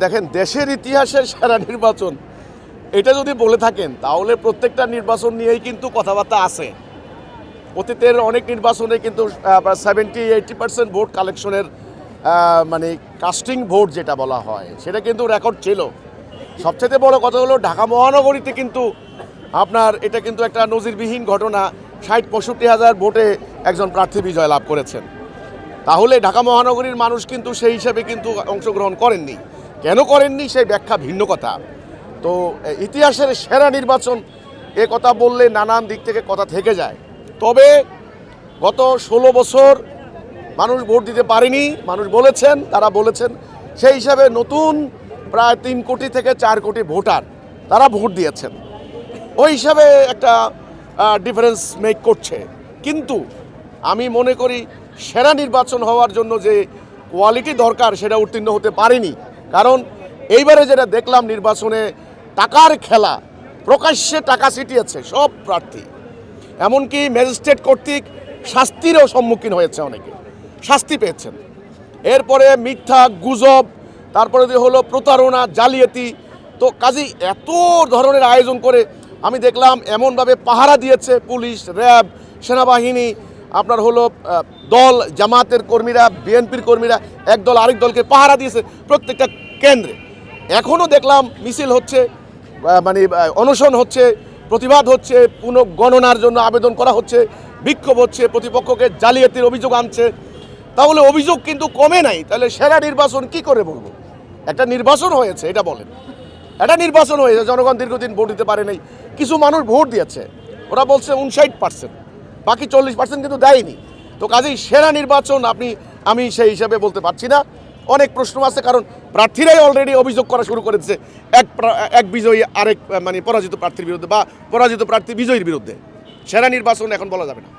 দেখেন, দেশের ইতিহাসের সেরা নির্বাচন এটা যদি বলে থাকেন তাহলে প্রত্যেকটা নির্বাচন নিয়েই কিন্তু কথাবার্তা আছে। অতীতের অনেক নির্বাচনে কিন্তু 70-80% ভোট কালেকশনের মানে কাস্টিং ভোট যেটা বলা হয় সেটা কিন্তু রেকর্ড ছিল। সবচেয়ে বড় কথা হলো ঢাকা মহানগরীতে কিন্তু আপনার এটা কিন্তু একটা নজিরবিহীন ঘটনা, 60-65 হাজার ভোটে একজন প্রার্থী বিজয় লাভ করেছেন। তাহলে ঢাকা মহানগরীর মানুষ কিন্তু সেই হিসাবে কিন্তু অংশগ্রহণ করেননি। কেন করেননি সেই ব্যাখ্যা ভিন্ন কথা। তো ইতিহাসের সেরা নির্বাচন এ কথা বললে নানান দিক থেকে কথা থেকে যায়। তবে গত 16 বছর মানুষ ভোট দিতে পারেনি, মানুষ বলেছেন, তারা বলেছেন সেই হিসাবে নতুন প্রায় 3 কোটি থেকে 4 কোটি ভোটার তারা ভোট দিয়েছেন। ওই হিসাবে একটা ডিফারেন্স মেক করছে। কিন্তু আমি মনে করি সেরা নির্বাচন হওয়ার জন্য যে কোয়ালিটি দরকার সেটা উত্তীর্ণ হতে পারেনি। কারণ এইবারে যেটা দেখলাম নির্বাচনে টাকার খেলা, প্রকাশ্যে টাকা ছিটিয়েছে সব প্রার্থী। এমনকি ম্যাজিস্ট্রেট কর্তৃক শাস্তিরও সম্মুখীন হয়েছে, অনেকে শাস্তি পেয়েছেন। এরপরে মিথ্যা গুজব, তারপরে যে হলো প্রতারণা, জালিয়াতি। তো কাজেই এত ধরনের আয়োজন করে আমি দেখলাম এমনভাবে পাহারা দিয়েছে পুলিশ, র্যাব, সেনাবাহিনী, আপনার হলো দল, জামাতের কর্মীরা, বিএনপির কর্মীরা এক দল আরেক দলকে পাহারা দিয়েছে প্রত্যেকটা কেন্দ্রে। এখনও দেখলাম মিছিল হচ্ছে, মানে অনশন হচ্ছে, প্রতিবাদ হচ্ছে, পুনঃগণনার জন্য আবেদন করা হচ্ছে, বিক্ষোভ হচ্ছে, প্রতিপক্ষকে জালিয়াতির অভিযোগ আনছে। তাহলে অভিযোগ কিন্তু কমে নাই। তাহলে সেরা নির্বাচন কি করে বলবো? একটা নির্বাচন হয়েছে, এটা বলেন। একটা নির্বাচন হয়েছে, জনগণ দীর্ঘদিন ভোট দিতে পারে নাই, কিছু মানুষ ভোট দিয়েছে, ওরা বলছে 59%, বাকি 40% কিন্তু দেয়নি। তো কাজেই সেরা নির্বাচন আমি সেই হিসাবে বলতে পারছি না। অনেক প্রশ্ন আছে, কারণ প্রার্থীরাই অলরেডি অভিযোগ করা শুরু করেছে এক বিজয়ী আরেক মানে পরাজিত প্রার্থীর বিরুদ্ধে, বা পরাজিত প্রার্থী বিজয়ীর বিরুদ্ধে। সেরা নির্বাচন এখন বলা যাবে না।